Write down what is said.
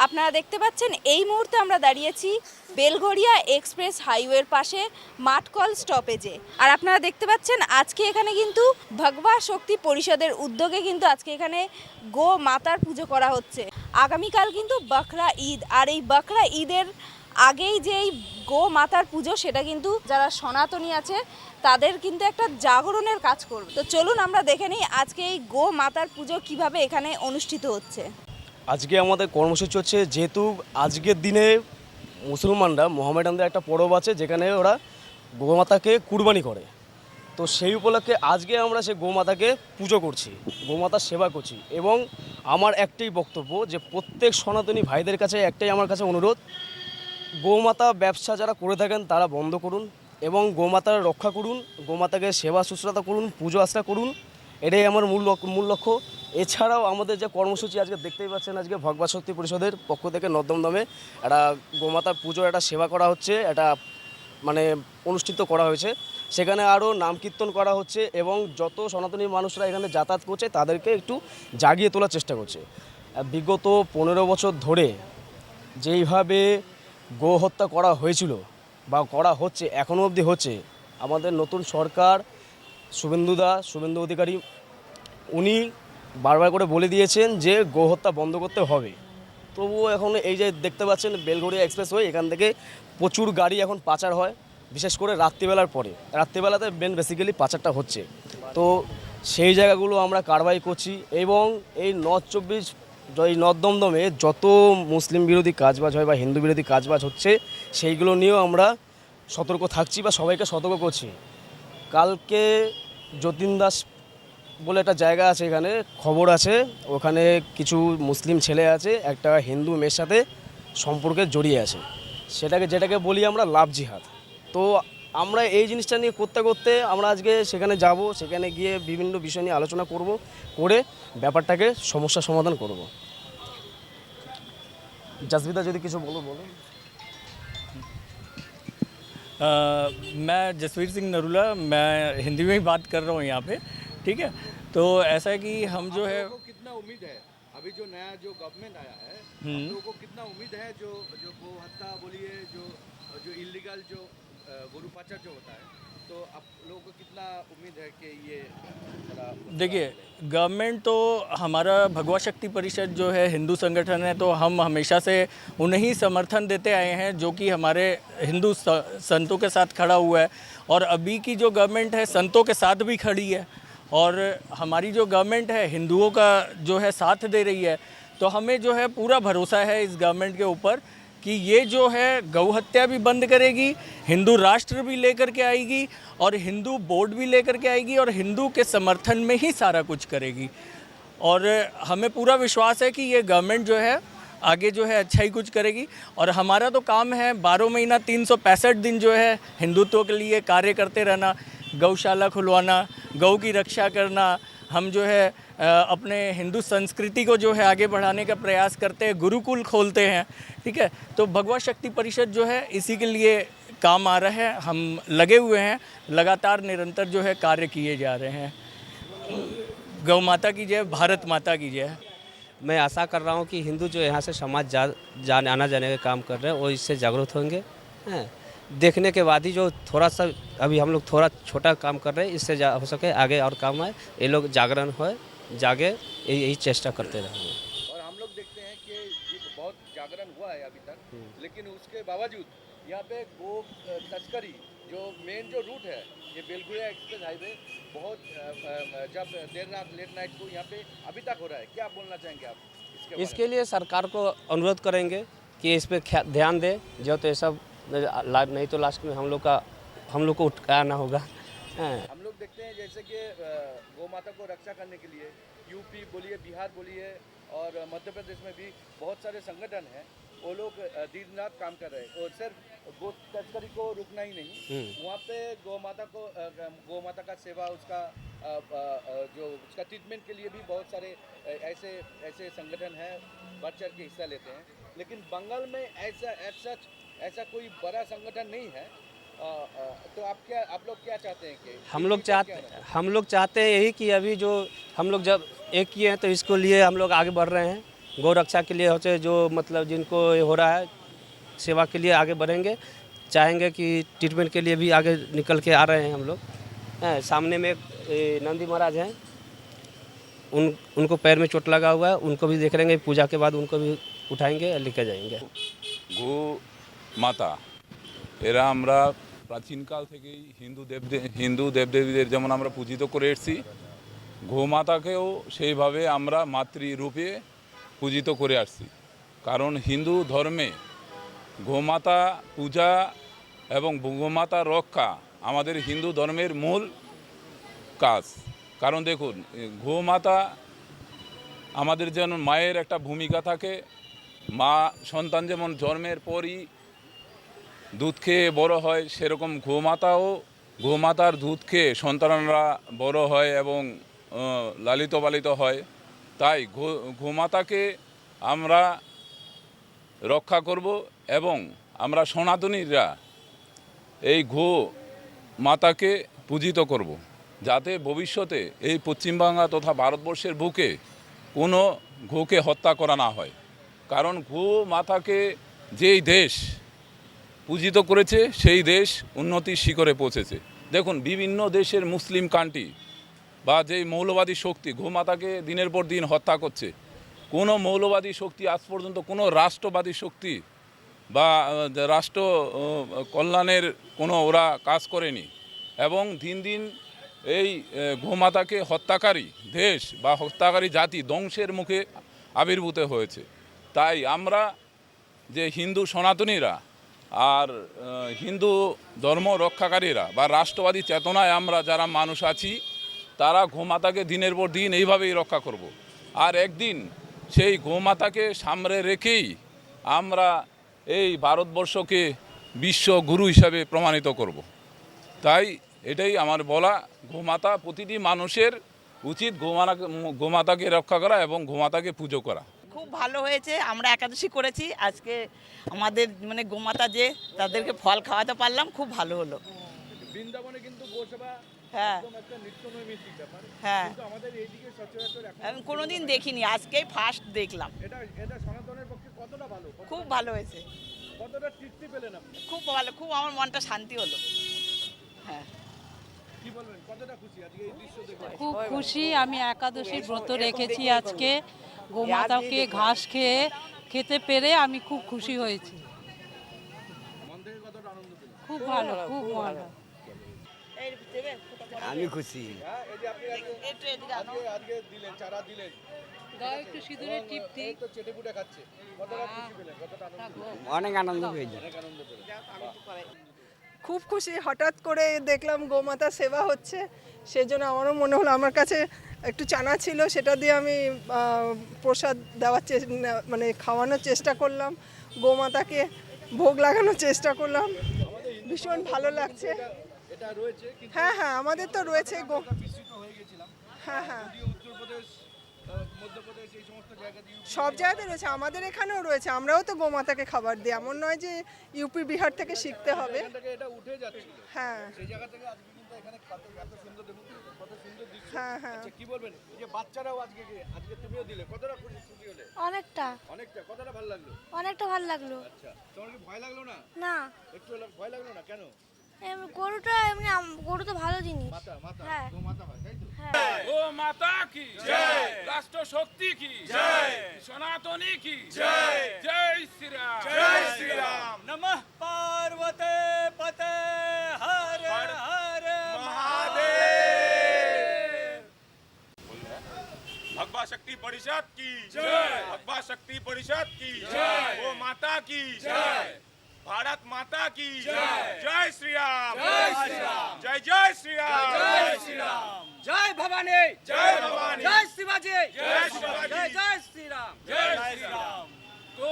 আপনারা দেখতে পাচ্ছেন এই মুহূর্তে আমরা দাঁড়িয়েছি বেলঘরিয়া এক্সপ্রেস হাইওয়ের পাশে মাঠকল স্টপেজে। আর আপনারা দেখতে পাচ্ছেন আজকে এখানে কিন্তু ভগবা শক্তি পরিষদের উদ্যোগে কিন্তু আজকে এখানে গো মাতার পুজো করা হচ্ছে। আগামীকাল কিন্তু বকরা ঈদ, আর এই বকরা ঈদের আগেই যে এই গো মাতার পুজো, সেটা কিন্তু যারা সনাতনী আছে তাদের কিন্তু একটা জাগরণের কাজ করবে। তো চলুন আমরা দেখে নিই আজকে এই গো মাতার পুজো কিভাবে এখানে অনুষ্ঠিত হচ্ছে। আজকে আমাদের কর্মসূচি হচ্ছে, যেহেতু আজকের দিনে মুসলমানরা মোহামেডানদের একটা পরব আছে যেখানে ওরা গোমাতাকে কুরবানি করে। তো সেই উপলক্ষে আজকে আমরা সেই গোমাতাকে পুজো করছি, গোমাতার সেবা করছি। এবং আমার একটাই বক্তব্য যে প্রত্যেক সনাতনী ভাইদের কাছে একটাই আমার কাছে অনুরোধ, গোমাতা ব্যবসা যারা করে থাকেন তারা বন্ধ করুন এবং গোমাতার রক্ষা করুন, গোমাতাকে সেবা শুশ্রূষা করুন, পুজো আশ্রা করুন। এটাই আমার মূল লক্ষ্য। এছাড়াও আমাদের যে কর্মসূচি আজকে দেখতেই পাচ্ছেন, আজকে ভগবা শক্তি পরিষদের পক্ষ থেকে নর্দমদমে একটা গোমাতার পুজো, একটা সেবা করা হচ্ছে, এটা মানে অনুষ্ঠিত করা হয়েছে। সেখানে আরও নাম কীর্তন করা হচ্ছে এবং যত সনাতনী মানুষরা এখানে যাতায়াত করছে তাদেরকে একটু জাগিয়ে তোলার চেষ্টা করছে। বিগত 15 বছর ধরে যেইভাবে গো হত্যা করা হয়েছিল বা করা হচ্ছে, এখনও অবধি হচ্ছে, আমাদের নতুন সরকার শুভেন্দু অধিকারী উনি বারবার করে বলে দিয়েছেন যে গো হত্যা বন্ধ করতে হবে। তবুও এখন এই যে দেখতে পাচ্ছেন বেলঘরিয়া এক্সপ্রেসওয়ে, এখান থেকে প্রচুর গাড়ি এখন পাচার হয়, বিশেষ করে রাত্রিবেলার পরে। রাত্রিবেলাতে বেসিক্যালি পাচারটা হচ্ছে। তো সেই জায়গাগুলো আমরা কারবাই করছি এবং এই নর্দমদমে যত মুসলিম বিরোধী কাজবাজ হয় বা হিন্দু বিরোধী কাজবাজ হচ্ছে সেইগুলো নিয়েও আমরা সতর্ক থাকছি বা সবাইকে সতর্ক করছি। কালকে যতীন দাস বলে একটা জায়গা আছে, এখানে খবর আছে ওখানে কিছু মুসলিম ছেলে আছে একটা হিন্দু মেয়ের সাথে সম্পর্কে জড়িয়ে আছে, যেটাকে বলি আমরা লাভ জিহাদ। তো আমরা এই জিনিসটা নিয়ে করতে করতে আমরা আজকে সেখানে যাব, সেখানে গিয়ে বিভিন্ন বিষয় নিয়ে আলোচনা করে ব্যাপারটাকে সমস্যার সমাধান করব। জাসবিদা যদি কিছু বলো। मैं जसवीर सिंह नरूला, मैं हिंदी में ही बात कर रहा हूँ यहाँ पे, ठीक है। तो ऐसा है कि हम जो है, लोगों को कितना उम्मीद है अभी जो नया जो गवर्नमेंट आया है, लोगों को कितना उम्मीद है जो जो गो हत्या बोलिए, जो इलीगल जो गोरु पाचर जो होता है, तो आप लोगों को कितना उम्मीद है कि ये देखिए गवर्नमेंट तो हमारा भगवा शक्ति परिषद जो है हिंदू संगठन है, तो हम हमेशा से उन्हें समर्थन देते आए हैं जो कि हमारे हिंदू संतों के साथ खड़ा हुआ है। और अभी की जो गवर्नमेंट है संतों के साथ भी खड़ी है और हमारी जो गवर्नमेंट है हिंदुओं का जो है साथ दे रही है। तो हमें जो है पूरा भरोसा है इस गवर्नमेंट के ऊपर कि ये जो है गौ हत्या भी बंद करेगी, हिंदू राष्ट्र भी लेकर के आएगी और हिंदू बोर्ड भी लेकर के आएगी और हिंदू के समर्थन में ही सारा कुछ करेगी। और हमें पूरा विश्वास है कि ये गवर्नमेंट जो है आगे जो है अच्छा ही कुछ करेगी। और हमारा तो काम है 12 महीना 365 दिन जो है हिंदुत्व के लिए कार्य करते रहना, गौशाला खुलवाना, गौ की रक्षा करना। हम जो है अपने हिंदू संस्कृति को जो है आगे बढ़ाने का प्रयास करते हैं, गुरुकुल खोलते हैं, ठीक है। तो भगवा शक्ति परिषद जो है इसी के लिए काम आ रहा है, हम लगे हुए हैं, लगातार निरंतर जो है कार्य किए जा रहे हैं। गौ माता की जय, भारत माता की जय। मैं आशा कर रहा हूँ कि हिंदू जो यहाँ से समाज आना जाने का काम कर रहे हैं वो इससे जागरूक होंगे। हैं देखने के बाद ही जो थोड़ा सा अभी हम लोग थोड़ा छोटा काम कर रहे हैं, इससे हो सके आगे और काम आए, ये लोग जागरण हो जागे, यही चेष्टा करते रहेंगे। और हम लोग देखते हैं कि ये बहुत जागरण हुआ है अभी तक, लेकिन उसके बावजूद यहाँ पे गो तस्करी जो मेन जो रूट है, ये बेलघरिया एक्सप्रेस हाईवे बहुत जब देर रात लेट नाइट को यहाँ पे अभी तक हो रहा है। क्या बोलना चाहेंगे आप इसके लिए सरकार को अनुरोध करेंगे कि इस पर ध्यान दे, जो तो ये सब नहीं तो लास्ट में हम लोग को उठाना होगा। हम लोग देखते हैं जैसे कि गौ माता को रक्षा करने के लिए यूपी बोलिए, बिहार बोलिए और मध्य प्रदेश में भी बहुत सारे संगठन हैं, वो लोग दिन रात काम कर रहे हैं और सिर्फ गो तस्करी को रुकना ही नहीं, वहाँ पे गौ माता का सेवा, उसका जो उसका ट्रीटमेंट के लिए भी बहुत सारे ऐसे संगठन हैं, बढ़ चढ़ के हिस्सा लेते हैं। लेकिन बंगाल में ऐसा कोई बड़ा संगठन नहीं है। तो आप लोग क्या चाहते हैं कि हम लोग चाहते हैं यही कि अभी जो हम लोग जब एक किए हैं तो इसको लिए हम लोग आगे बढ़ रहे हैं। गौ रक्षा के लिए होते जो मतलब जिनको ये हो रहा है सेवा के लिए आगे बढ़ेंगे, चाहेंगे कि ट्रीटमेंट के लिए भी आगे निकल के आ रहे हैं हम लोग हैं। सामने में एक नंदी महाराज हैं, उनको पैर में चोट लगा हुआ है, उनको भी देख लेंगे, पूजा के बाद उनको भी उठाएंगे और लेकर जाएंगे। গো মাতা এরা আমরা প্রাচীনকাল থেকেই হিন্দু দেবদেবীদের যেমন আমরা পূজিত করে এসেছি, গোমাতাকেও সেইভাবে আমরা মাতৃরূপে পূজিত করে আসছি। কারণ হিন্দু ধর্মে গোমাতা পূজা এবং গোমাতা রক্ষা আমাদের হিন্দু ধর্মের মূল কাজ। কারণ দেখুন, গোমাতা আমাদের যেন মায়ের একটা ভূমিকা থাকে। মা সন্তান যেমন জন্মের পরই দুধ খেয়ে বড় হয়, সেরকম গোমাতার দুধ খেয়ে সন্তানরা বড় হয় এবং লালিত পালিত হয়। তাই গোমাতাকে আমরা রক্ষা করব এবং আমরা সনাতনীরা এই মাতাকে পূজিত করব, যাতে ভবিষ্যতে এই পশ্চিমবাংলা তথা ভারতবর্ষের বুকে কোনো গোকে হত্যা করা না হয়। কারণ মাতাকে যেই দেশ পূজিত করেছে সেই দেশ উন্নতির শিখরে পৌঁছেছে। দেখুন, বিভিন্ন দেশের মুসলিম কান্ট্রি বা যেই মৌলবাদী শক্তি গোমাতাকে দিনের পর দিন হত্যা করছে, কোনো মৌলবাদী শক্তি আজ পর্যন্ত কোনো রাষ্ট্রবাদী শক্তি বা রাষ্ট্র কল্যাণের কোনো ওরা কাজ করেনি। এবং দিন দিন এই গোমাতাকে হত্যাকারী দেশ বা হত্যাকারী জাতি ধ্বংসের মুখে আবির্ভূত হয়েছে। তাই আমরা যে হিন্দু সনাতনীরা আর হিন্দু ধর্ম রক্ষাকারীরা বা রাষ্ট্রবাদী চেতনায় আমরা যারা মানুষ আছি, তারা গোমাতাকে দিনের পর দিন এইভাবেই রক্ষা করব। আর একদিন সেই গোমাতাকে সামনে রেখেই আমরা এই ভারতবর্ষকে বিশ্বগুরু হিসাবে প্রমাণিত করব। তাই এটাই আমার বলা, গোমাতা প্রতিটি মানুষের উচিত গোমাতাকে রক্ষা করা এবং গোমাতাকে পুজো করা। খুব ভালো হয়েছে, আমরা একাদশী করেছি আজকে, আমাদের মানে গোমাতা যে তাদেরকে ফল খাওয়াতে পারলাম, খুব ভালো হলো। বৃন্দাবনে কিন্তু গোসেবা হ্যাঁ একদম একটা নিত্যনৈমিত্তিক ব্যাপার, হ্যাঁ, কিন্তু আমাদের এইদিকে সচরাচর এখন আমি কোনোদিন দেখিনি, আজকেই ফার্স্ট দেখলাম। এটা সনাতনের পক্ষে কতটা ভালো, খুব ভালো হয়েছে, কতটা তৃপ্তি পেলেন আপনি? খুব ভালো, খুব আমার মনটা শান্তি হলো। হ্যাঁ, কি বলবেন, কতটা খুশি আজকে এই দৃশ্য দেখে? খুব খুশি, আমি একাদশীর ব্রত রেখেছি আজকে, গোমাতাকে ঘাস খেতে পেরে আমি খুব খুশি হয়েছি। মন থেকে কতটা আনন্দ পেলেন? খুব ভালো, খুব ভালো। আমি খুশি। হ্যাঁ, এই যে আপনি আজকে দিলেন, চারা দিলেন, দাও একটু সিঁদুরের টিপ দিই। এই তো চেটেপুটে খাচ্ছে, কতটা খুশি পেলেন, কতটা আনন্দ পেলেন? অনেক আনন্দ পেয়েছি। অনেক আনন্দ পেলেন। খুব খুশি, হঠাৎ করে দেখলাম গোমাতা সেবা হচ্ছে, সেজন্য আমারও মনে হলো, আমার কাছে একটু চানা ছিল, সেটা দিয়ে আমি প্রসাদ দেওয়ার মানে খাওয়ানোর চেষ্টা করলাম, গোমাতাকে ভোগ লাগানোর চেষ্টা করলাম, ভীষণ ভালো লাগছে। এটা রয়েছে, কিন্তু হ্যাঁ হ্যাঁ, আমাদের তো রয়েছে বিস্মিত হয়ে গেছিলাম। হ্যাঁ হ্যাঁ, যদিও উত্তরপ্রদেশ, মধ্যপ্রদেশ এই সমস্ত জায়গা দিয়ে সব জায়গাতে রয়েছে, আমাদের এখানেও রয়েছে, আমরাও তো গোমাতাকে খাবার দিই, এমন নয় যে ইউপি বিহার থেকে শিখতে হবে। এখান থেকে এটা উঠে যাচ্ছিল, হ্যাঁ সেই জায়গা থেকে আজকে কিন্তু এখানে এত সুন্দর, দেখুন কত সুন্দর দৃশ্য। হ্যাঁ হ্যাঁ, আচ্ছা, কি বলবেন, এই যে বাচ্চারাও আজকে তুমিও দিলে, কতটা খুশি হলে? অনেকটা অনেকটা, কতটা ভালো লাগলো? অনেকটা ভালো লাগলো। আচ্ছা, তোমার কি ভয় লাগলো না? না, একটু ভয় লাগলো না কেন? গরুটা এমনি গরু তো ভালো জিনিস। মাতা মাতা হ্যাঁ। গোমাতা হয়, তাই তো? হ্যাঁ। ও মাতা কি জয়, রাষ্ট্র শক্তি কি জয়, সনাতনী কি জয়, জয় শ্রীরাম, জয় শ্রীরাম। नमः पार्वते पते हर हर महादेव। भगवा शक्ति परिषद की जय, भगवा शक्ति परिषद की जय, ओ माता की जय, भारत माता की जय, जय श्री राम, जय श्री राम, जय जय श्री राम, जय श्री राम, জয় ভবানী, जय भवानी, জয় শিবাজি, जय शिवाजी, জয় জয় শ্রীরাম। जय श्री राम। गो